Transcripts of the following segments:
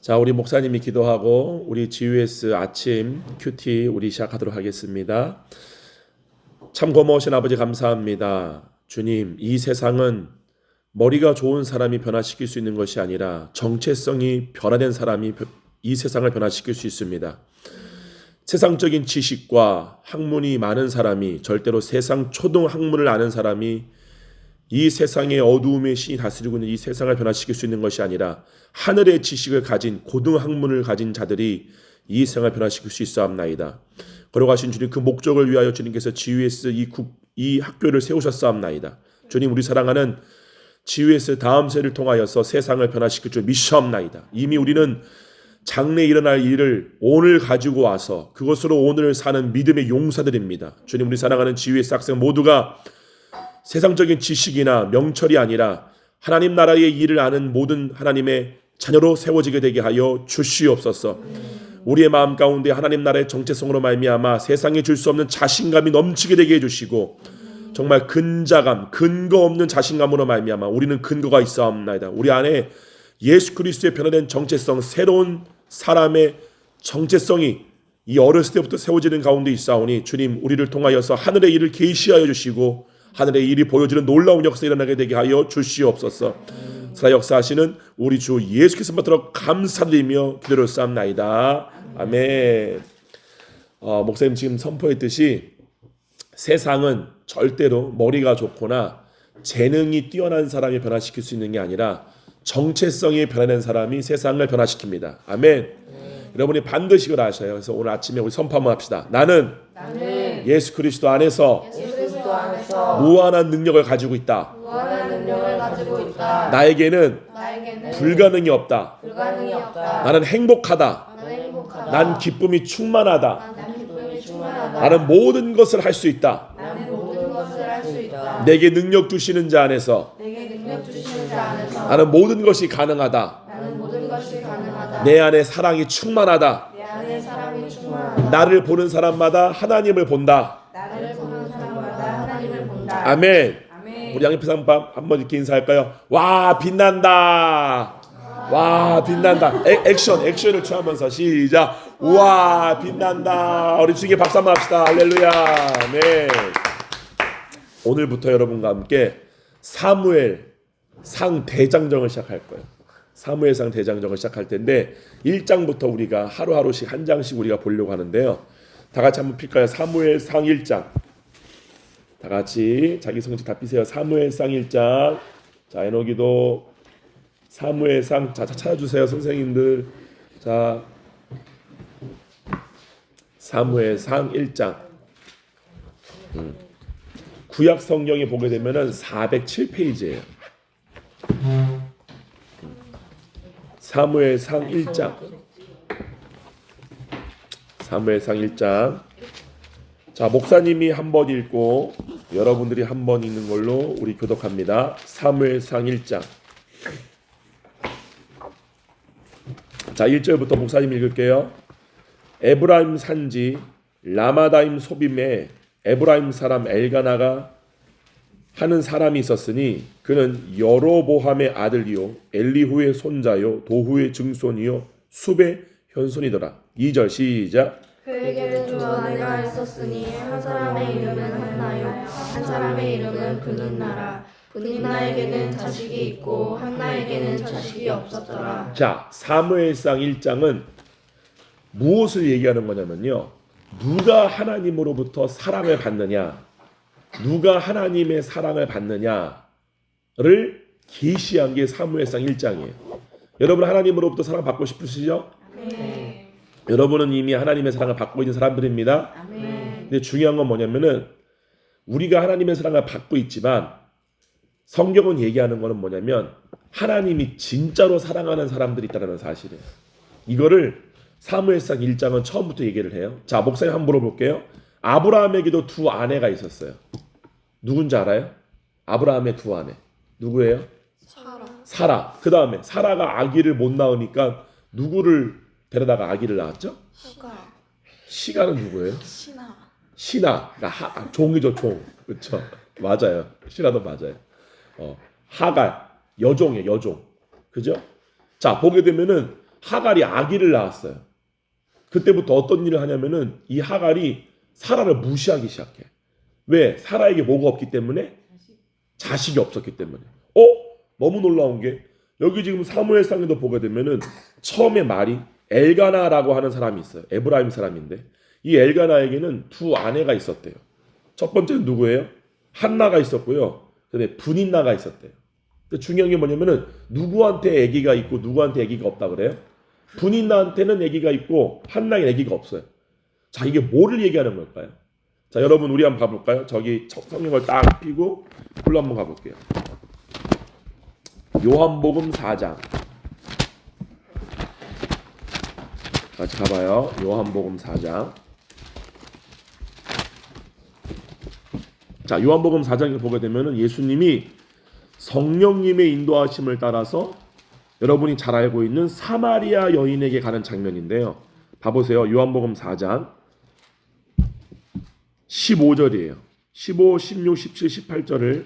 자, 우리 목사님이 기도하고 우리 GUS 아침 큐티 우리 시작하도록 하겠습니다. 참 고마우신 아버지 감사합니다. 주님, 이 세상은 머리가 좋은 사람이 변화시킬 수 있는 것이 아니라 정체성이 변화된 사람이 이 세상을 변화시킬 수 있습니다. 세상적인 지식과 학문이 많은 사람이, 절대로 세상 초등 학문을 아는 사람이 이 세상의 어두움의 신이 다스리고 있는 이 세상을 변화시킬 수 있는 것이 아니라 하늘의 지식을 가진 고등학문을 가진 자들이 이 세상을 변화시킬 수 있사옵나이다. 걸어가신 주님, 그 목적을 위하여 주님께서 GUS 이 학교를 세우셨사옵나이다. 주님, 우리 사랑하는 GUS 다음 세를 통하여서 세상을 변화시킬 줄 믿사옵나이다. 이미 우리는 장래에 일어날 일을 오늘 가지고 와서 그것으로 오늘을 사는 믿음의 용사들입니다. 주님, 우리 사랑하는 GUS 학생 모두가 세상적인 지식이나 명철이 아니라 하나님 나라의 일을 아는 모든 하나님의 자녀로 세워지게 되게 하여 주시옵소서. 우리의 마음 가운데 하나님 나라의 정체성으로 말미암아 세상에 줄 수 없는 자신감이 넘치게 되게 해주시고, 정말 근자감, 근거 없는 자신감으로 말미암아 우리는 근거가 있사옵나이다. 우리 안에 예수 그리스도의 변화된 정체성, 새로운 사람의 정체성이 이 어렸을 때부터 세워지는 가운데 있사오니, 주님, 우리를 통하여서 하늘의 일을 계시하여 주시고 하늘의 일이 보여주는 놀라운 역사 일어나게 되게 하여 주시옵소서. 살아 역사하시는 우리 주 예수 그리스도 받들어 감사드리며 기도를 쌓나이다. 아멘. 목사님 지금 선포했듯이 세상은 절대로 머리가 좋거나 재능이 뛰어난 사람이 변화시킬 수 있는 게 아니라 정체성이 변화된 사람이 세상을 변화시킵니다. 아멘. 여러분이 반드시 이걸 아셔요. 그래서 오늘 아침에 우리 선포 한번 합시다. 나는 예수 그리스도 안에서 무한한 능력을 가지고 있다. 나에게는 불가능이 없다. 나는 행복하다. 난 기쁨이 충만하다. 나는 모든 것을 할 수 있다. 내게 능력 주시는 자 안에서 나는 모든 것이 가능하다. 내 안에 사랑이 충만하다. 나를 보는 사람마다 하나님을 본다. 아멘. 우리 양옆에 사람 한번 이렇게 인사할까요? 와, 빛난다. 와, 빛난다. 액션을 취하면서 시작. 와, 빛난다. 우리 주님께 박수 한번 합시다. 할렐루야. 네. 오늘부터 여러분과 함께 사무엘상 대장정을 시작할 거예요. 사무엘상 대장정을 시작할 텐데 1장부터 우리가 하루하루씩 한 장씩 우리가 보려고 하는데요. 다 같이 한번 필까요? 사무엘상 1장. 다 같이 자기 성질 다 삐세요. 사무엘상 1장. 자, 에노기도 사무엘상. 자, 찾아주세요, 선생님들. 자, 사무엘상 1장. 구약 성경에 보게 되면은 407페이지예요. 사무엘상 1장. 사무엘상 1장. 자, 목사님이 한 번 읽고 여러분들이 한 번 읽는 걸로 우리 교독합니다. 사무엘상 1장. 자, 1절부터 목사님 읽을게요. 에브라임 산지 라마다임 소빔에 에브라임 사람 엘가나가 하는 사람이 있었으니 그는 여로보함의 아들이요 엘리후의 손자요 도후의 증손이요 숲의 현손이더라. 2절 시작. 그에게는 두 아내가 있었으니 한 사람의 이름은 한나요 한 사람의 이름은 브닌나라. 브닌나에게는 자식이 있고 한나에게는 자식이 없었더라. 자, 사무엘상 1장은 무엇을 얘기하는 거냐면요, 누가 하나님으로부터 사랑을 받느냐, 누가 하나님의 사랑을 받느냐를 계시한 게 사무엘상 1장이에요. 여러분 하나님으로부터 사랑 받고 싶으시죠? 네. 여러분은 이미 하나님의 사랑을 받고 있는 사람들입니다. 아멘. 근데 중요한 건 뭐냐면은 우리가 하나님의 사랑을 받고 있지만 성경은 얘기하는 거는 뭐냐면 하나님이 진짜로 사랑하는 사람들이 있다는 사실이에요. 이거를 사무엘상 1장은 처음부터 얘기를 해요. 자, 목사님 한번 물어볼게요. 아브라함에게도 두 아내가 있었어요. 누군지 알아요? 아브라함의 두 아내. 누구예요? 사라. 그 다음에 사라가 아기를 못 낳으니까 누구를 데려다가 아기를 낳았죠? 시가는 누구예요? 신하. 종이죠, 종. 그렇죠. 맞아요. 신하도 맞아요. 하갈, 여종이에요, 여종. 그죠? 자, 보게 되면은 하갈이 아기를 낳았어요. 그때부터 어떤 일을 하냐면은 이 하갈이 사라를 무시하기 시작해. 왜? 사라에게 뭐가 없기 때문에? 자식이 없었기 때문에. 너무 놀라운 게 여기 지금 사무엘상에도 보게 되면은 처음에 말이 엘가나라고 하는 사람이 있어요. 에브라임 사람인데 이 엘가나에게는 두 아내가 있었대요. 첫 번째는 누구예요? 한나가 있었고요. 그다음에 분인나가 있었대요. 중요한 게 뭐냐면은 누구한테 아기가 있고 누구한테 아기가 없다 그래요? 분인나한테는 아기가 있고 한나에게 아기가 없어요. 자, 이게 뭐를 얘기하는 걸까요? 자, 여러분 우리 한번 가볼까요? 저기 성경을 딱 펴고 글로 한번 가볼게요. 요한복음 4장 같이 가봐요. 요한복음 4장. 자, 요한복음 4장을 보게 되면은 예수님이 성령님의 인도하심을 따라서 여러분이 잘 알고 있는 사마리아 여인에게 가는 장면인데요. 봐보세요. 요한복음 4장 15절이에요. 15, 16, 17, 18절을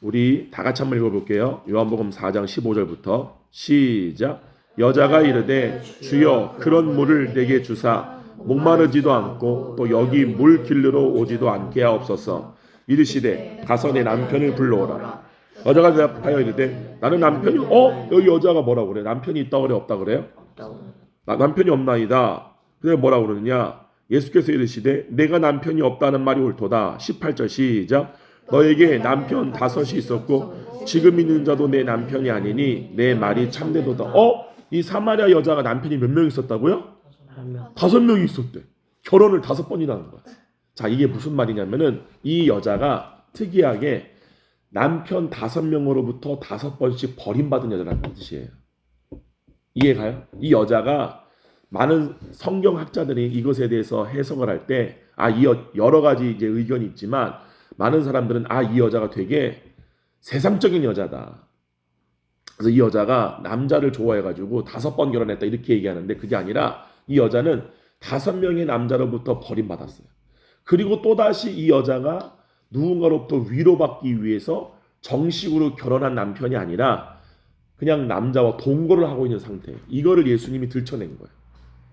우리 다 같이 한번 읽어볼게요. 요한복음 4장 15절부터 시작. 여자가 이르되 주여 그런 물을 내게 주사 목마르지도 않고 또 여기 물 길르러 오지도 않게 하옵소서. 이르시되 가서 내 남편을 불러오라. 여자가 대답하여 이르되 나는 남편이 여기 여자가 뭐라고 그래? 남편이 있다 그래 없다 그래요? 남편이 없나이다. 그래 뭐라고 그러느냐? 예수께서 이르시되 내가 남편이 없다는 말이 옳도다. 18절 시작. 너에게 남편 5이 있었고 지금 있는 자도 내 남편이 아니니 내 말이 참되도다. 이 사마리아 여자가 남편이 몇 명 있었다고요? 5명이 있었대. 결혼을 5번이나 하는 거야. 자, 이게 무슨 말이냐면은 이 여자가 특이하게 남편 5명으로부터 5번씩 버림받은 여자라는 뜻이에요. 이해가요? 이 여자가 많은 성경학자들이 이것에 대해서 해석을 할 때 여러 가지 이제 의견이 있지만 많은 사람들은 이 여자가 되게 세상적인 여자다. 그래서 이 여자가 남자를 좋아해가지고 5번 결혼했다 이렇게 얘기하는데 그게 아니라 이 여자는 5명의 남자로부터 버림받았어요. 그리고 또다시 이 여자가 누군가로부터 위로받기 위해서 정식으로 결혼한 남편이 아니라 그냥 남자와 동거를 하고 있는 상태. 이거를 예수님이 들춰낸 거예요.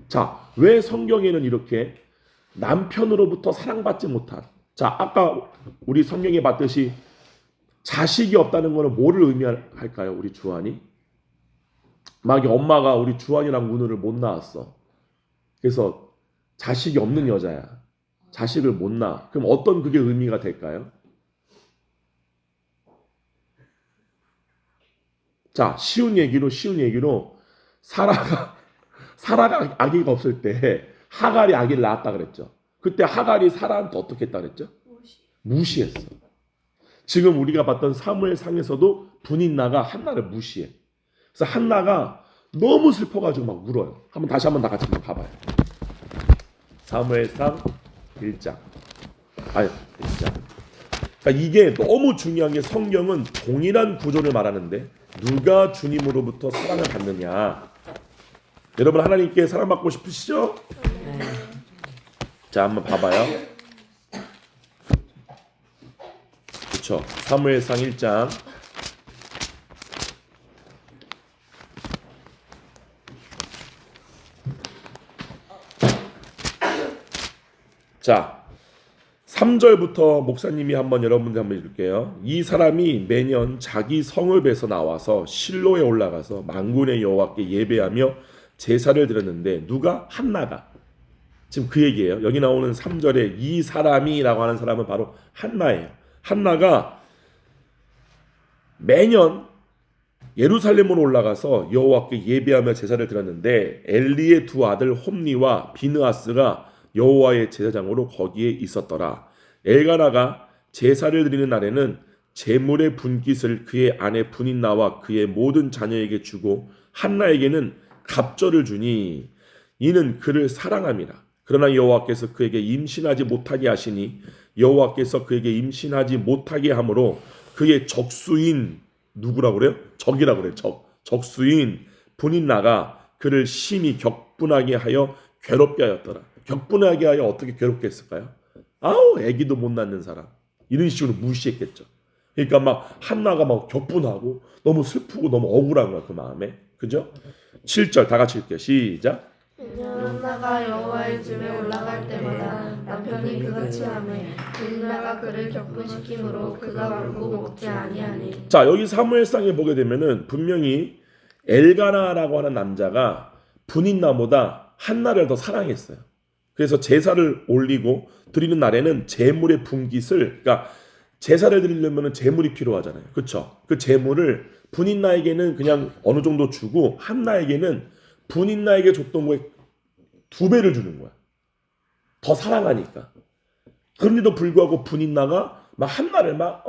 자, 왜 성경에는 이렇게 남편으로부터 사랑받지 못한, 자, 아까 우리 성경에 봤듯이 자식이 없다는 거는 뭐를 의미할까요? 우리 주한이 막 엄마가 우리 주한이랑 문우를 못 낳았어. 그래서 자식이 없는 여자야. 자식을 못 낳아. 그럼 어떤 그게 의미가 될까요? 자, 쉬운 얘기로 사라가 아기가 없을 때 하갈이 아기를 낳았다 그랬죠. 그때 하갈이 사라한테 어떻게 했다 그랬죠? 무시했어. 지금 우리가 봤던 사무엘상에서도 분인나가 한나를 무시해. 그래서 한나가 너무 슬퍼가지고 막 울어요. 다시 한번 다 같이 한번 가봐요. 사무엘상 1장. 1장. 그러니까 이게 너무 중요한 게 성경은 동일한 구조를 말하는데 누가 주님으로부터 사랑을 받느냐. 여러분 하나님께 사랑받고 싶으시죠? 자, 한번 봐봐요. 그렇죠. 사무엘상 1장. 자, 3절부터 목사님이 여러분들 한번 읽을게요. 이 사람이 매년 자기 성읍에서 나와서 실로에 올라가서 만군의 여호와께 예배하며 제사를 드렸는데 누가? 한나가. 지금 그 얘기예요. 여기 나오는 3절에 이 사람이라고 하는 사람은 바로 한나예요. 한나가 매년 예루살렘으로 올라가서 여호와께 예배하며 제사를 드렸는데 엘리의 두 아들 홈니와 비느하스가 여호와의 제사장으로 거기에 있었더라. 엘가나가 제사를 드리는 날에는 제물의 분깃을 그의 아내 분인나와 그의 모든 자녀에게 주고 한나에게는 갑절을 주니 이는 그를 사랑함이라. 그러나 여호와께서 그에게 임신하지 못하게 하시니 여호와께서 그에게 임신하지 못하게 함으로 그의 적수인 누구라고 그래요? 적이라고 그래요. 적수인 분인나가 그를 심히 격분하게 하여 괴롭게 하였더라. 격분하게 하여 어떻게 괴롭게 했을까요? 애기도 못 낳는 사람. 이런 식으로 무시했겠죠. 그러니까 막 한나가 막 격분하고 너무 슬프고 너무 억울한 거야, 그 마음에. 그죠? 7절 다 같이 읽게요. 시작. 한나가 여호와의 집에 올라갈 때마다 남편이 그같이 하매 분인나가 그를 격분시키므로 그가 울고 먹지 아니하니. 자, 여기 사무엘상에 보게 되면은 분명히 엘가나라고 하는 남자가 분인나보다 한나를 더 사랑했어요. 그래서 제사를 올리고 드리는 날에는 제물의 분깃을, 그러니까 제사를 드리려면 제물이 필요하잖아요. 그렇죠? 그 제물을 분인나에게는 그냥 어느 정도 주고 한나에게는 분인나에게 줬던 거에 2배를 주는 거야. 더 사랑하니까. 그런데도 불구하고 분인나가 막 한나를 막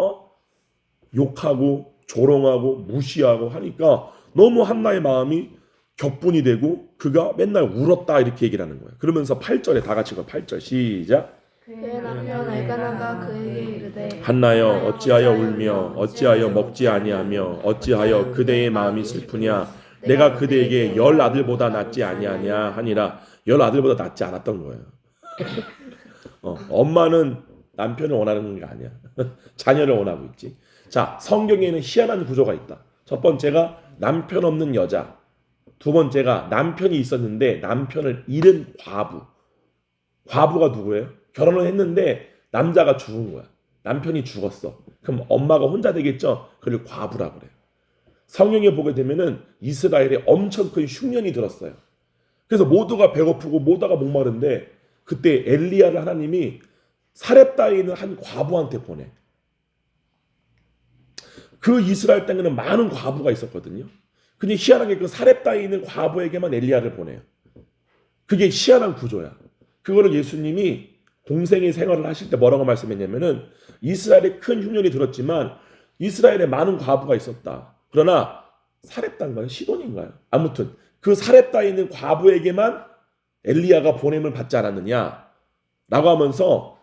욕하고 조롱하고 무시하고 하니까 너무 한나의 마음이 격분이 되고 그가 맨날 울었다 이렇게 얘기를 하는 거예요. 그러면서 8절에 다 같이 8절 시작. 그의 남편 엘가나가 그에게 이르되 한나여 어찌하여 울며 어찌하여 먹지 아니하며 어찌하여 그대의 마음이 슬프냐 내가 그대에게 10 아들보다 낫지 아니하냐 하니라. 10 아들보다 낫지 않았던 거예요. 엄마는 남편을 원하는 게 아니야. 자녀를 원하고 있지. 자, 성경에는 희한한 구조가 있다. 첫 번째가 남편 없는 여자. 두 번째가 남편이 있었는데 남편을 잃은 과부. 과부가 누구예요? 결혼을 했는데 남자가 죽은 거야. 남편이 죽었어. 그럼 엄마가 혼자 되겠죠? 그걸 과부라고 그래요. 성경에 보게 되면은 이스라엘에 엄청 큰 흉년이 들었어요. 그래서 모두가 배고프고 모두가 목마른데 그때 엘리야를 하나님이 사렙다에 있는 한 과부한테 보내. 그 이스라엘 땅에는 많은 과부가 있었거든요. 근데 희한하게 그 사렙다에 있는 과부에게만 엘리야를 보내요. 그게 희한한 구조야. 그거를 예수님이 공생의 생활을 하실 때 뭐라고 말씀했냐면은 이스라엘에 큰 흉년이 들었지만 이스라엘에 많은 과부가 있었다. 그러나 사렙다인가요? 시돈인가요? 아무튼 그 사렙다에 있는 과부에게만 엘리야가 보냄을 받지 않았느냐 라고 하면서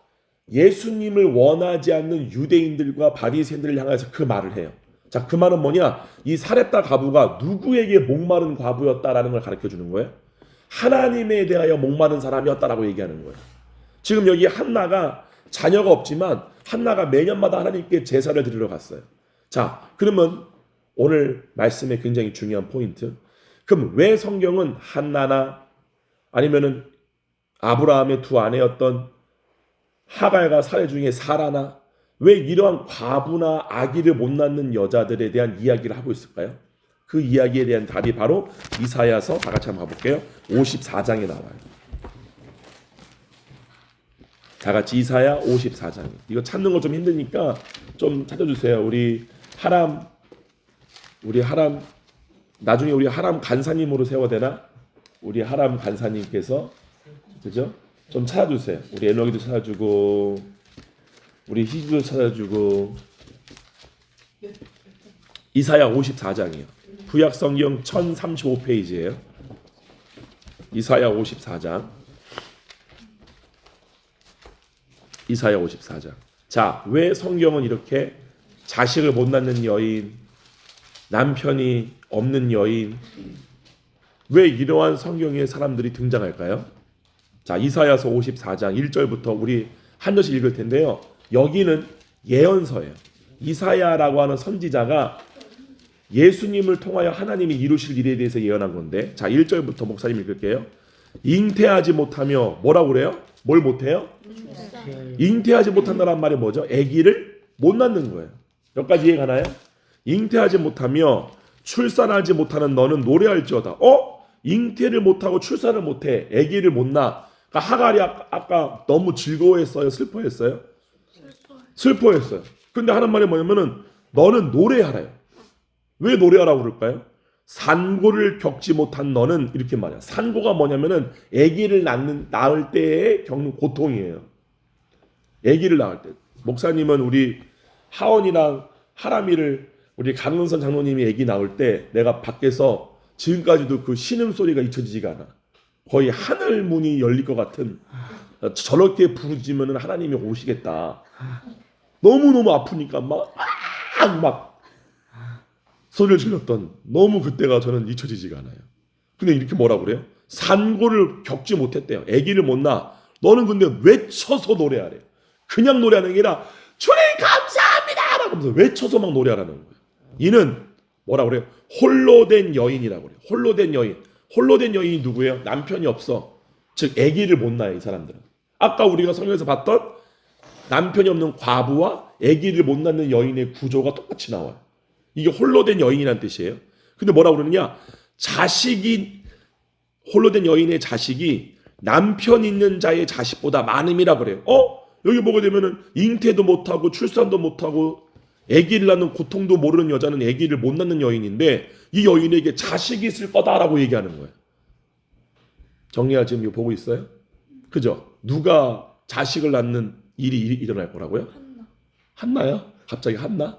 예수님을 원하지 않는 유대인들과 바리새인들을 향해서 그 말을 해요. 자, 그 말은 뭐냐? 이 사렙다 과부가 누구에게 목마른 과부였다라는 걸 가르쳐 주는 거예요. 하나님에 대하여 목마른 사람이었다라고 얘기하는 거예요. 지금 여기 한나가 자녀가 없지만 한나가 매년마다 하나님께 제사를 드리러 갔어요. 자, 그러면 오늘 말씀의 굉장히 중요한 포인트. 그럼 왜 성경은 한나나 아니면은 아브라함의 두 아내였던 하갈과 사레 중에 사라나 왜 이러한 과부나 아기를 못 낳는 여자들에 대한 이야기를 하고 있을까요? 그 이야기에 대한 답이 바로 이사야서 다 같이 한번 가볼게요. 54장에 나와요. 다 같이 이사야 54장. 이거 찾는 거 좀 힘드니까 좀 찾아주세요. 우리 하람 나중에 우리 하람 간사님으로 세워야 되나? 우리 하람 간사님께서 그죠? 좀 찾아주세요. 우리 에너기도 찾아주고 우리 희주도 찾아주고. 이사야 54장이에요. 구약 성경 1035페이지예요. 이사야 54장. 이사야 54장. 자, 왜 성경은 이렇게 자식을 못 낳는 여인, 남편이 없는 여인, 왜 이러한 성경의 사람들이 등장할까요? 자, 이사야서 54장 1절부터 우리 한 절씩 읽을 텐데요. 여기는 예언서예요. 이사야라고 하는 선지자가 예수님을 통하여 하나님이 이루실 일에 대해서 예언한 건데, 자 1절부터 목사님 읽을게요. 잉태하지 못하며 뭐라고 그래요? 뭘 못해요? 잉태하지 못한다는 말이 뭐죠? 아기를 못 낳는 거예요. 여기까지 이해가나요? 잉태하지 못하며 출산하지 못하는 너는 노래할지어다. 잉태를 못하고 출산을 못해. 아기를 못 낳아. 그러니까 하갈이 아까 너무 즐거워했어요? 슬퍼했어요? 슬퍼했어요. 근데 하는 말이 뭐냐면은 너는 노래하래요. 왜 노래하라고 그럴까요? 산고를 겪지 못한 너는 이렇게 말해요. 산고가 뭐냐면은 아기를 낳을 때의 겪는 고통이에요. 아기를 낳을 때. 목사님은 우리 하원이랑 하람이를 우리 강은선 장로님이 아기 낳을 때 내가 밖에서 지금까지도 그 신음소리가 잊혀지지가 않아. 거의 하늘 문이 열릴 것 같은, 저렇게 부르지면 하나님이 오시겠다. 너무너무 아프니까 막 소리를 질렀던, 너무 그때가 저는 잊혀지지가 않아요. 근데 이렇게 뭐라고 그래요? 산고를 겪지 못했대요. 아기를 못 낳아. 너는 근데 외쳐서 노래하래. 그냥 노래하는 게 아니라 주님 감사합니다 라고 하면서 외쳐서 막 노래하라는 거예요. 이는 뭐라 그래요? 홀로 된 여인이라고 그래요. 홀로 된 여인. 홀로 된 여인이 누구예요? 남편이 없어. 즉 아기를 못 낳아요, 이 사람들은. 아까 우리가 성경에서 봤던 남편이 없는 과부와 아기를 못 낳는 여인의 구조가 똑같이 나와요. 이게 홀로 된 여인이란 뜻이에요. 근데 뭐라 그러느냐? 자식이 홀로 된 여인의 자식이 남편 있는 자의 자식보다 많음이라 그래요. 여기 보게 되면은 잉태도 못하고 출산도 못하고 아기를 낳는 고통도 모르는 여자는 아기를 못 낳는 여인인데 이 여인에게 자식이 있을 거다라고 얘기하는 거예요. 정리할 지금 이거 보고 있어요? 그죠? 누가 자식을 낳는 일이 일어날 거라고요? 한나요? 갑자기 한나?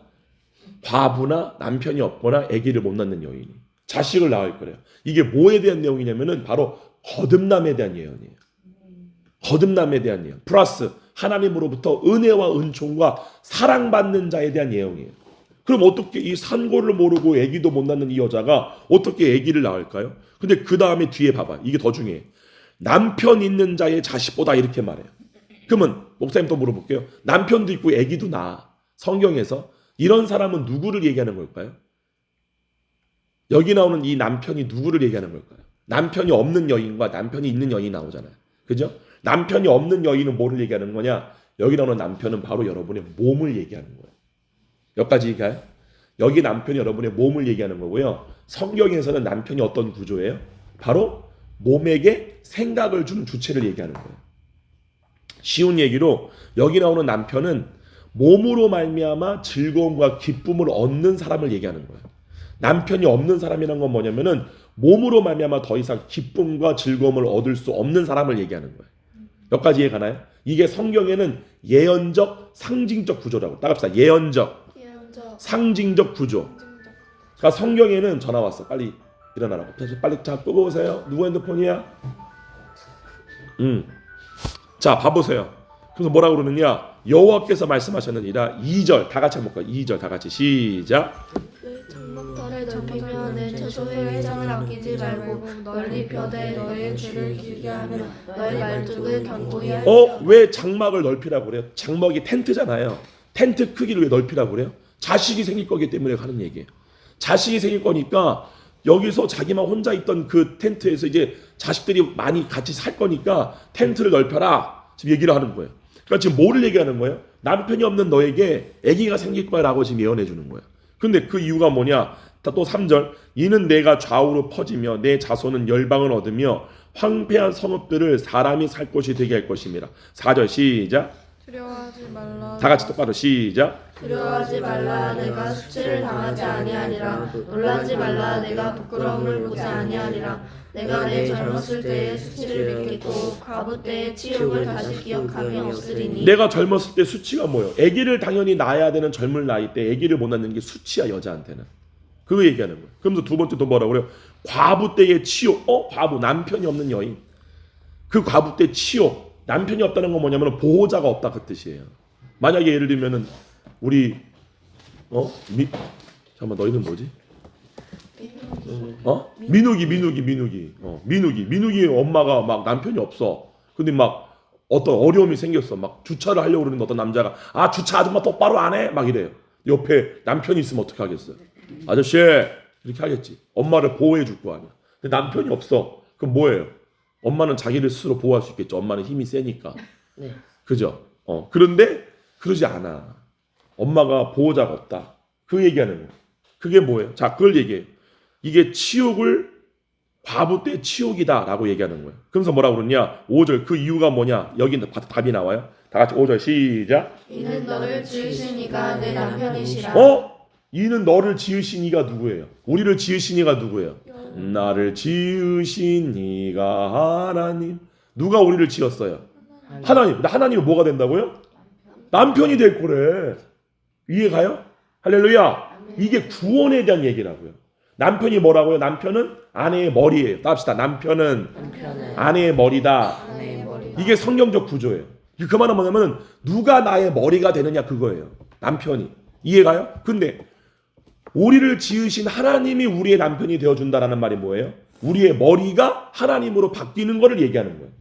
과부나 남편이 없거나 아기를 못 낳는 여인이 자식을 낳을 거래요. 이게 뭐에 대한 내용이냐면은 바로 거듭남에 대한 예언이에요. 거듭남에 대한 예언. 플러스 하나님으로부터 은혜와 은총과 사랑받는 자에 대한 예언이에요. 그럼 어떻게 이 산고를 모르고 아기도 못 낳는 이 여자가 어떻게 아기를 낳을까요? 근데 그 다음에 뒤에 봐봐. 이게 더 중요해. 남편 있는 자의 자식보다 이렇게 말해요. 그러면 목사님 또 물어볼게요. 남편도 있고 아기도 낳아. 성경에서 이런 사람은 누구를 얘기하는 걸까요? 여기 나오는 이 남편이 누구를 얘기하는 걸까요? 남편이 없는 여인과 남편이 있는 여인이 나오잖아요. 그죠? 남편이 없는 여인은 뭐를 얘기하는 거냐? 여기 나오는 남편은 바로 여러분의 몸을 얘기하는 거예요. 여기까지 얘기해요? 여기 남편이 여러분의 몸을 얘기하는 거고요. 성경에서는 남편이 어떤 구조예요? 바로 몸에게 생각을 주는 주체를 얘기하는 거예요. 쉬운 얘기로 여기 나오는 남편은 몸으로 말미암아 즐거움과 기쁨을 얻는 사람을 얘기하는 거예요. 남편이 없는 사람이란 건 뭐냐면은 몸으로 말미암아 더 이상 기쁨과 즐거움을 얻을 수 없는 사람을 얘기하는 거예요. 여기까지 이해 가나요? 이게 성경에는 예언적, 상징적 구조라고. 따갑시다. 예언적, 상징적 구조. 그러니까 성경에는 전화 왔어. 빨리 일어나라고. 빨리 자 끄고 오세요. 누구 핸드폰이야? 자 봐보세요. 그래서 뭐라 그러느냐? 여호와께서 말씀하셨느니라. 2절 다 같이 한번 볼까요? 2절 다 같이 시작. 장막터를 넓히며 내 처소의 회장을 아끼지 말고 널리 펴되 너의 죄를 길게 하며 너의 말뚝을 견고히 하여 왜 장막을 넓히라고 그래요? 장막이 텐트잖아요. 텐트 크기를 왜 넓히라고 그래요? 자식이 생길 거기 때문에 하는 얘기예요. 자식이 생길 거니까 여기서 자기만 혼자 있던 그 텐트에서 이제 자식들이 많이 같이 살 거니까 텐트를 넓혀라. 지금 얘기를 하는 거예요. 그러니까 지금 뭐를 얘기하는 거예요? 남편이 없는 너에게 아기가 생길 거야라고 지금 예언해 주는 거예요. 근데 그 이유가 뭐냐? 또 3절. 이는 내가 좌우로 퍼지며 내 자손은 열방을 얻으며 황폐한 성읍들을 사람이 살 곳이 되게 할 것입니다. 4절 시작. 두려워하지 말라. 다 같이 똑바로 시작. 두려워하지 말라 내가 수치를 당하지 아니하리라 놀라지 말라 내가 부끄러움을 보지 아니하리라 내가 내 젊었을 때의 수치를 믿겠고 과부 때의 치욕을 다시 기억함이 없으리니 내가 젊었을 때 수치가 뭐예요? 아기를 당연히 낳아야 되는 젊은 나이 때 아기를 못 낳는 게 수치야. 여자한테는. 그거 얘기하는 거예요. 그러면서 두 번째 또 뭐라고 그래요? 과부 때의 치욕. 과부 남편이 없는 여인. 그 과부 때 치욕. 남편이 없다는 건 뭐냐면 보호자가 없다 그 뜻이에요. 만약에 예를 들면은 우리 잠깐만 너희는 뭐지? 민욱이 엄마가 막 남편이 없어. 근데 막 어떤 어려움이 생겼어. 막 주차를 하려고 그러는데 어떤 남자가 주차 아줌마 똑바로 안 해? 막 이래요. 옆에 남편이 있으면 어떻게 하겠어요? 아저씨 이렇게 하겠지. 엄마를 보호해 줄 거 아니야. 근데 남편이 없어. 그럼 뭐예요? 엄마는 자기를 스스로 보호할 수 있겠죠. 엄마는 힘이 세니까. 네. 그죠? 그런데 그러지 않아. 엄마가 보호자가 없다. 그 얘기하는 거예요. 그게 뭐예요? 자, 그걸 얘기해요. 이게 치욕을 과부 때 치욕이다라고 얘기하는 거예요. 그래서 뭐라고 그러냐? 5절 그 이유가 뭐냐? 여기 답이 나와요. 다 같이 5절 시작. 이는 너를 지으신 이가 내 남편이시라 이는 너를 지으신 이가 누구예요? 우리를 지으신 이가 누구예요? 나를 지으신 이가 하나님. 누가 우리를 지었어요? 하나님. 근데 하나님이 뭐가 된다고요? 남편이 될 거래. 이해가요? 할렐루야. 이게 구원에 대한 얘기라고요. 남편이 뭐라고요? 남편은 아내의 머리예요. 따합시다. 남편은 아내의 머리다. 이게 성경적 구조예요. 그 말은 뭐냐면 누가 나의 머리가 되느냐 그거예요. 남편이. 이해가요? 근데 우리를 지으신 하나님이 우리의 남편이 되어준다라는 말이 뭐예요? 우리의 머리가 하나님으로 바뀌는 것을 얘기하는 거예요.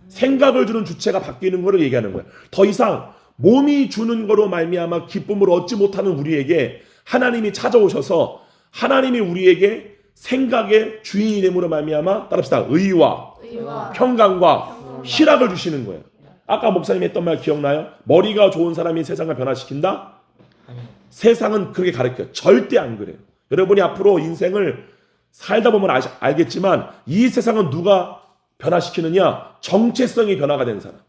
생각을 주는 주체가 바뀌는 것을 얘기하는 거예요. 더 이상 몸이 주는 거로 말미암아 기쁨을 얻지 못하는 우리에게 하나님이 찾아오셔서 하나님이 우리에게 생각의 주인이 됨으로 말미암아 따릅시다. 의와 평강과 희락을 주시는 거예요. 아까 목사님이 했던 말 기억나요? 머리가 좋은 사람이 세상을 변화시킨다? 세상은 그렇게 가르쳐요. 절대 안 그래요. 여러분이 앞으로 인생을 살다 보면 알겠지만 이 세상은 누가 변화시키느냐? 정체성이 변화가 된 사람.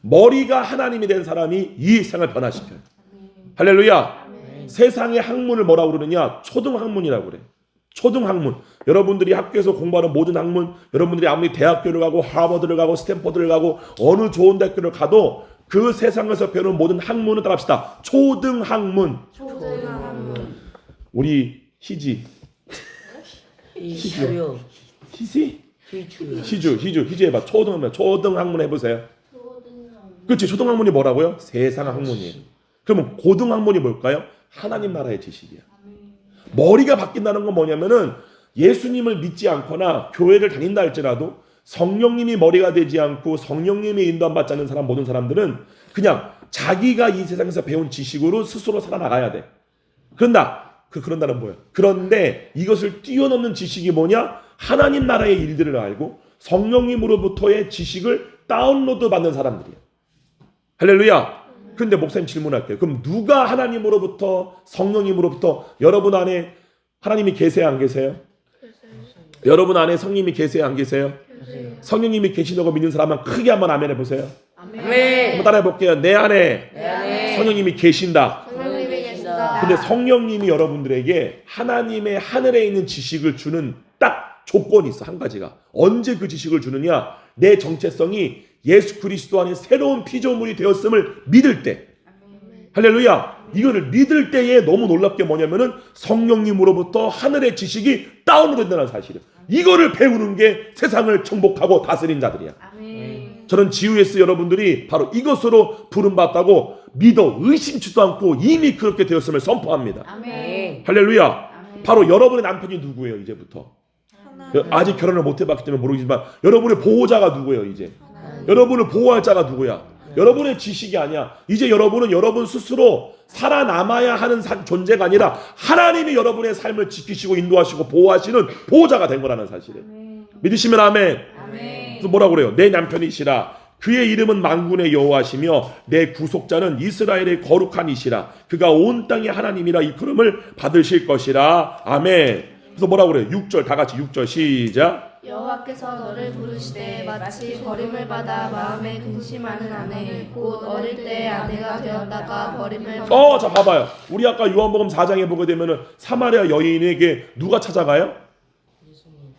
머리가 하나님이 된 사람이 이 세상을 변화시켜요. 할렐루야. 세상의 학문을 뭐라고 그러느냐? 초등학문이라고 그래요. 초등학문. 여러분들이 학교에서 공부하는 모든 학문, 여러분들이 아무리 대학교를 가고 하버드를 가고 스탠포드를 가고 어느 좋은 대학교를 가도 그 세상에서 배우는 모든 학문은 따라합시다. 초등학문. 우리 희지. 시주요. 희지? 시주. 희주 해봐. 초등학문 해보세요. 그렇지. 초등학문이 뭐라고요? 세상 학문이에요. 그러면 고등학문이 뭘까요? 하나님 나라의 지식이야. 머리가 바뀐다는 건 뭐냐면은 예수님을 믿지 않거나 교회를 다닌다 할지라도 성령님이 머리가 되지 않고 성령님의 인도함 받지 않는 사람 모든 사람들은 그냥 자기가 이 세상에서 배운 지식으로 스스로 살아나가야 돼. 그런다는 뭐야? 그런데 이것을 뛰어넘는 지식이 뭐냐? 하나님 나라의 일들을 알고 성령님으로부터의 지식을 다운로드 받는 사람들이야. 할렐루야. 근데 목사님 질문할게요. 그럼 누가 하나님으로부터 성령님으로부터 여러분 안에 하나님이 계세요 안 계세요? 여러분 안에 성령님이 계세요 안 계세요? 성령님이 계시다고 믿는 사람은 크게 한번 아멘 해보세요. 한번 따라해 볼게요. 내 안에 성령님이 계신다. 근데 성령님이 여러분들에게 하나님의 하늘에 있는 지식을 주는 딱 조건이 있어. 한 가지가. 언제 그 지식을 주느냐? 내 정체성이 예수 그리스도 안에 새로운 피조물이 되었음을 믿을 때. 할렐루야. 이거를 믿을 때에 너무 놀랍게 뭐냐면은 성령님으로부터 하늘의 지식이 다운로드된다는 사실이에요. 이거를 배우는 게 세상을 정복하고 다스린 자들이야. 저는 GUS 여러분들이 바로 이것으로 부름받았다고 믿어 의심치도 않고 이미 그렇게 되었음을 선포합니다. 할렐루야. 바로 여러분의 남편이 누구예요 이제부터? 아직 결혼을 못 해봤기 때문에 모르겠지만 여러분의 보호자가 누구예요 이제? 여러분을 보호할 자가 누구야? 여러분의 지식이 아니야. 이제 여러분은 여러분 스스로 살아남아야 하는 존재가 아니라 하나님이 여러분의 삶을 지키시고 인도하시고 보호하시는 보호자가 된 거라는 사실이에요. 믿으시면 아멘. 그래서 뭐라고 그래요? 내 남편이시라. 그의 이름은 만군의 여호와시며 내 구속자는 이스라엘의 거룩한 이시라. 그가 온 땅의 하나님이라 이끌음을 받으실 것이라. 아멘. 그래서 뭐라고 그래요? 6절 다 같이 6절 시작. 여호와께서 너를 부르시되 마치 버림을 받아 마음에 근심하는 아내 곧 어릴 때 아내가 되었다가 버림을 자 봐봐요. 우리 아까 요한복음 4장에 보게 되면은 사마리아 여인에게 누가 찾아가요?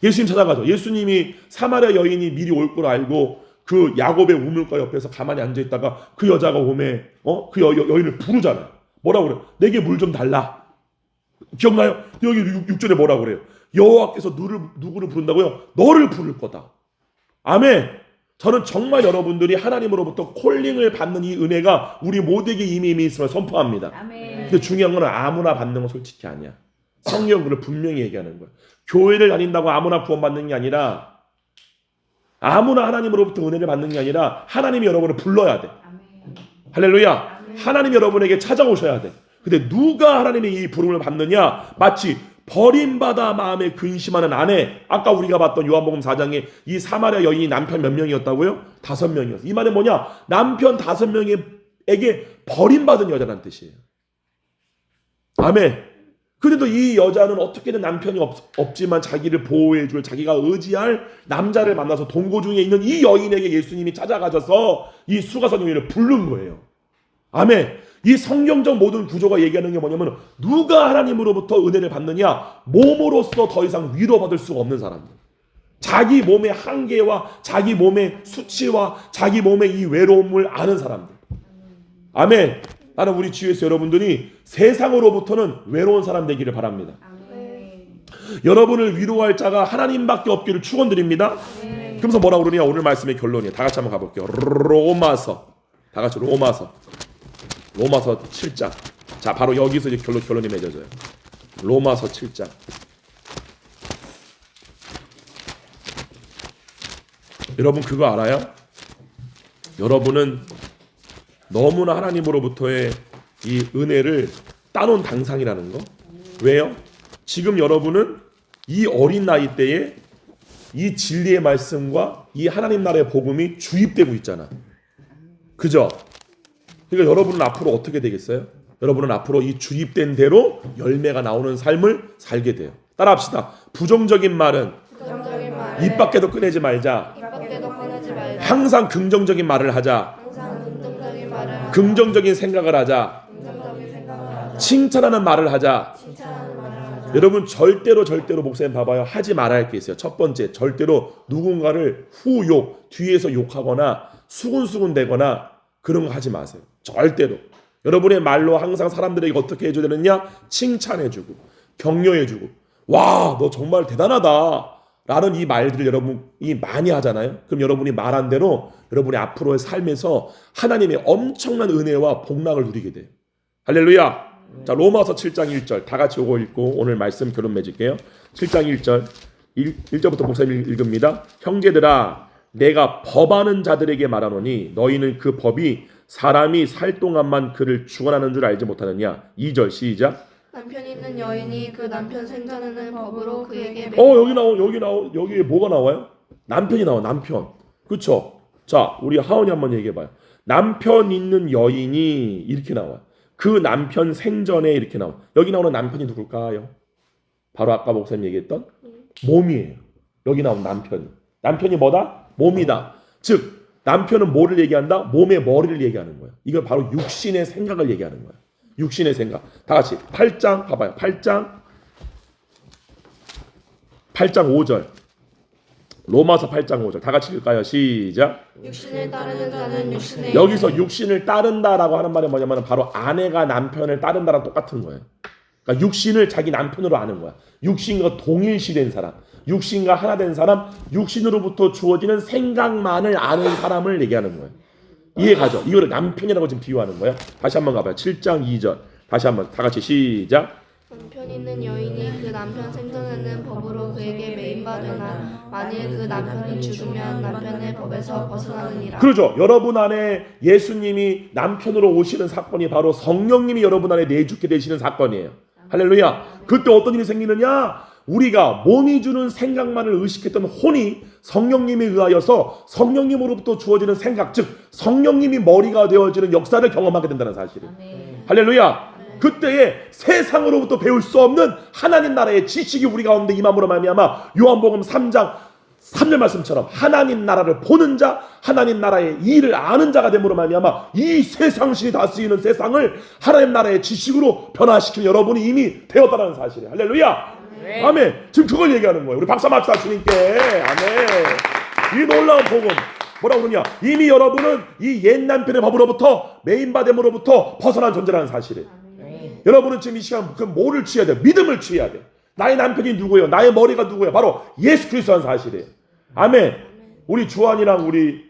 예수님 찾아가죠. 예수님이 사마리아 여인이 미리 올 걸 알고 그 야곱의 우물가 옆에서 가만히 앉아 있다가 그 여자가 오매 그 여인을 부르잖아요. 뭐라고 그래요? 내게 물 좀 달라. 기억나요? 여기 6절에 뭐라고 그래요? 여호와께서 누구를 부른다고요? 너를 부를 거다. 아멘. 저는 정말 여러분들이 하나님으로부터 콜링을 받는 이 은혜가 우리 모두에게 이미 있음을 선포합니다. 근데 중요한 건 아무나 받는 건 솔직히 아니야. 성경 그걸 분명히 얘기하는 거야. 교회를 다닌다고 아무나 구원받는 게 아니라 아무나 하나님으로부터 은혜를 받는 게 아니라 하나님이 여러분을 불러야 돼. 할렐루야. 하나님이 여러분에게 찾아오셔야 돼. 근데 누가 하나님의 이 부름을 받느냐? 마치 버림받아 마음에 근심하는 아내. 아까 우리가 봤던 요한복음 4장에 이 사마리아 여인이 남편 몇 명이었다고요? 5명이었어요. 이 말은 뭐냐? 남편 5명에게 버림받은 여자라는 뜻이에요. 아멘. 그래도 이 여자는 어떻게든 남편이 없지만 자기를 보호해줄 자기가 의지할 남자를 만나서 동고 중에 있는 이 여인에게 예수님이 찾아가셔서 이 수가성 여인을 부른 거예요. 아멘. 이 성경적 모든 구조가 얘기하는 게 뭐냐면 누가 하나님으로부터 은혜를 받느냐? 몸으로서 더 이상 위로받을 수가 없는 사람들. 자기 몸의 한계와 자기 몸의 수치와 자기 몸의 이 외로움을 아는 사람들. 아멘. 나는 우리 GUS 여러분들이 세상으로부터는 외로운 사람 되기를 바랍니다. 여러분을 위로할 자가 하나님밖에 없기를 축원드립니다. 그러면서 뭐라고 그러냐? 오늘 말씀의 결론이에요. 다 같이 한번 가볼게요. 로마서. 다 같이 로마서 7장. 자, 바로 여기서 이제 결론이 맺어져요. 로마서 7장. 여러분 그거 알아요? 여러분은 너무나 하나님으로부터의 이 은혜를 따놓은 당상이라는 거. 왜요? 지금 여러분은 이 어린 나이 때에 이 진리의 말씀과 이 하나님 나라의 복음이 주입되고 있잖아. 그죠? 그러니까 여러분은 앞으로 어떻게 되겠어요? 여러분은 앞으로 이 주입된 대로 열매가 나오는 삶을 살게 돼요. 따라합시다. 부정적인 말은 부정적인 말을 입 밖에도 꺼내지 말자. 입 밖에도 꺼내지 말자. 항상 긍정적인 말을 하자. 항상 긍정적인 말을 하자. 긍정적인 생각을 하자. 긍정적인 생각을 하자. 칭찬하는 말을 하자. 칭찬하는 말을 하자. 여러분 절대로 목사님 봐봐요. 하지 말아야 할 게 있어요. 첫 번째, 절대로 누군가를 후욕, 뒤에서 욕하거나 수군수군 대거나 그런 거 하지 마세요. 절대로. 여러분의 말로 항상 사람들에게 어떻게 해줘야 되느냐? 칭찬해주고 격려해주고 와, 너 정말 대단하다 라는 이 말들을 여러분이 많이 하잖아요. 그럼 여러분이 말한 대로 여러분이 앞으로의 삶에서 하나님의 엄청난 은혜와 복락을 누리게 돼요. 할렐루야. 자, 로마서 7장 1절 다 같이 요거 읽고 오늘 말씀 결론 맺을게요. 7장 1절 1절부터 목사님 읽습니다. 형제들아, 내가 법하는 자들에게 말하노니 너희는 그 법이 사람이 살 동안만 그를 주관하는 줄 알지 못하느냐. 2절 시작. 남편 있는 여인이 그 남편 생전에는 법으로 그에게 여기에 뭐가 나와요? 남편이 나와. 남편. 그쵸? 자, 우리 하은이 한번 얘기해봐요. 남편 있는 여인이 이렇게 나와요. 그 남편 생전에 이렇게 나와. 여기 나오는 남편이 누굴까요? 바로 아까 목사님 얘기했던 몸이에요. 여기 나온 남편이 뭐다? 몸이다. 즉 남편은 뭐를 얘기한다? 몸의 머리를 얘기하는 거예요. 이걸 바로 육신의 생각을 얘기하는 거예요. 육신의 생각. 다 같이 8장 봐봐요. 8장 5절. 로마서 8장 5절. 다 같이 읽을까요? 시작. 육신을 따르는 자는 육신의 여기서 육신을 따른다라고 하는 말이 뭐냐면 바로 아내가 남편을 따른다랑 똑같은 거예요. 그러니까 육신을 자기 남편으로 아는 거야. 육신과 동일시된 사람, 육신과 하나 된 사람, 육신으로부터 주어지는 생각만을 아는 사람을 얘기하는 거예요. 이해가죠? 이거를 남편이라고 지금 비유하는 거예요. 다시 한번 가봐요. 7장 2절. 다시 한번 다 같이 시작. 남편 있는 여인이 그 남편 생전에는 법으로 그에게 매인받으나 만일 그 남편이 죽으면 남편의 법에서 벗어나느니라. 그렇죠. 여러분 안에 예수님이 남편으로 오시는 사건이 바로 성령님이 여러분 안에 내주게 되시는 사건이에요. 할렐루야. 그때 어떤 일이 생기느냐? 우리가 몸이 주는 생각만을 의식했던 혼이 성령님에 의하여서 성령님으로부터 주어지는 생각, 즉 성령님이 머리가 되어지는 역사를 경험하게 된다는 사실이에요. 할렐루야. 그때에 세상으로부터 배울 수 없는 하나님 나라의 지식이 우리 가운데 임함으로 말미암아 요한복음 3장 3절 말씀처럼 하나님 나라를 보는 자, 하나님 나라의 일을 아는 자가 됨으로 말미암아 이 세상신이 다스리는 세상을 하나님 나라의 지식으로 변화시키는 여러분이 이미 되었다는 사실이에요. 할렐루야. 아멘. 지금 그걸 얘기하는 거예요. 우리 박수 합시다 주님께. 아멘. 이 놀라운 복음. 뭐라고 그러냐? 이미 여러분은 이 옛 남편의 법으로부터 매인받음으로부터 벗어난 존재라는 사실이에요. 여러분은 지금 이 시간 그 뭐를 취해야 돼요? 믿음을 취해야 돼요. 나의 남편이 누구예요? 나의 머리가 누구예요? 바로 예수 그리스도라는 사실이에요. 아멘. 우리 주한이랑 우리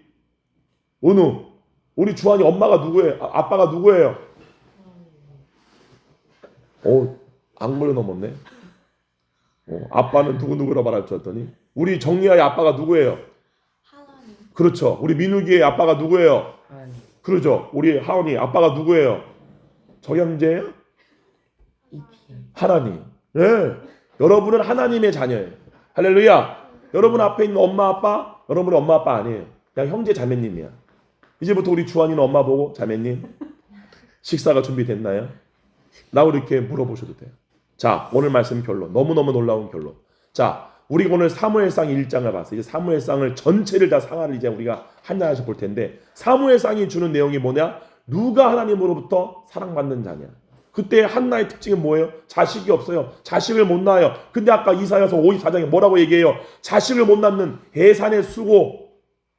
은우, 우리 주한이 엄마가 누구예요? 아빠가 누구예요? 악물려 넘었네. 아빠는 누구누구라 말할 줄 알았더니 우리 정리아의 아빠가 누구예요? 하나님. 그렇죠. 우리 민욱이의 아빠가 누구예요? 하나님. 그렇죠. 우리 하원이 아빠가 누구예요? 정영재예요? 하나님. 예. 여러분은 하나님의 자녀예요. 할렐루야. 여러분 앞에 있는 엄마 아빠, 여러분은 엄마 아빠 아니에요. 그냥 형제 자매님이야. 이제부터 우리 주한이는 엄마 보고 자매님 식사가 준비됐나요? 라고 이렇게 물어보셔도 돼요. 자, 오늘 말씀 결론. 너무너무 놀라운 결론. 자, 우리가 오늘 사무엘상 1장을 봤어요. 이제 사무엘상을 전체를 다 상하를 이제 우리가 하나씩 볼 텐데 사무엘상이 주는 내용이 뭐냐? 누가 하나님으로부터 사랑받는 자냐? 그때 한나의 특징은 뭐예요? 자식이 없어요. 자식을 못 낳아요. 근데 아까 이사야서 54장에 뭐라고 얘기해요? 자식을 못 낳는 해산의 수고,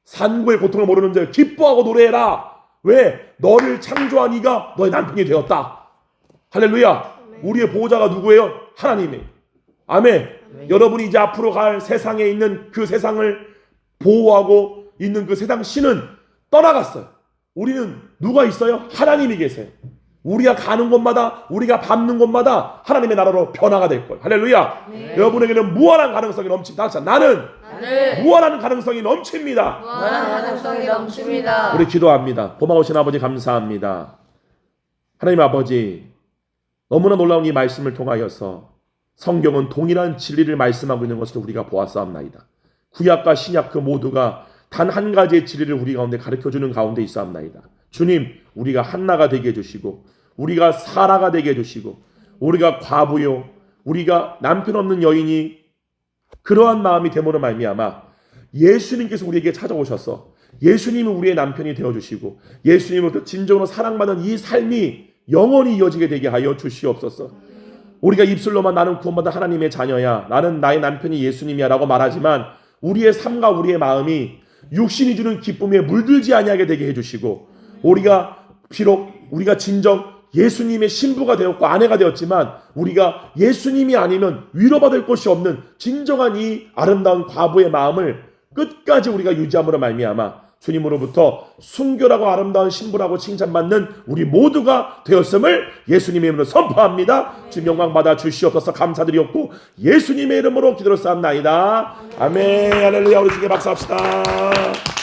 산고의 고통을 모르는 자 기뻐하고 노래해라. 왜? 너를 창조한 이가 너의 남편이 되었다. 할렐루야. 우리의 보호자가 누구예요? 하나님이에요. 아멘. 여러분이 이제 앞으로 갈 세상에 있는 그 세상을 보호하고 있는 그 세상 신은 떠나갔어요. 우리는 누가 있어요? 하나님이 계세요. 우리가 가는 곳마다, 우리가 밟는 곳마다 하나님의 나라로 변화가 될 거예요. 할렐루야. 네. 여러분에게는 무한한 가능성이 넘칩니다. 나는 무한한 가능성이 넘칩니다. 무한한 가능성이 넘칩니다. 우리 기도합니다. 고마우신 아버지 감사합니다. 하나님 아버지, 너무나 놀라운 이 말씀을 통하여서 성경은 동일한 진리를 말씀하고 있는 것을 우리가 보았사옵나이다. 구약과 신약 그 모두가 단 한 가지의 진리를 우리 가운데 가르쳐주는 가운데 있사옵나이다. 주님, 우리가 한나가 되게 해주시고 우리가 사라가 되게 해주시고 우리가 과부요, 우리가 남편 없는 여인이 그러한 마음이 됨으로 말미암아 예수님께서 우리에게 찾아오셔서 예수님은 우리의 남편이 되어주시고 예수님으로부터 진정으로 사랑받는 이 삶이 영원히 이어지게 되게 하여 주시옵소서. 우리가 입술로만 나는 구원받은 하나님의 자녀야, 나는 나의 남편이 예수님이야 라고 말하지만 우리의 삶과 우리의 마음이 육신이 주는 기쁨에 물들지 아니하게 되게 해주시고 우리가 비록 우리가 진정 예수님의 신부가 되었고 아내가 되었지만 우리가 예수님이 아니면 위로받을 곳이 없는 진정한 이 아름다운 과부의 마음을 끝까지 우리가 유지함으로 말미암아 주님으로부터 순결하고 아름다운 신부라고 칭찬받는 우리 모두가 되었음을 예수님의 이름으로 선포합니다. 주님 영광 받아 주시옵소서. 감사드리옵고 예수님의 이름으로 기도를 쌓옵나이다. 아멘. 할렐루야. 우리 주께 박수합시다.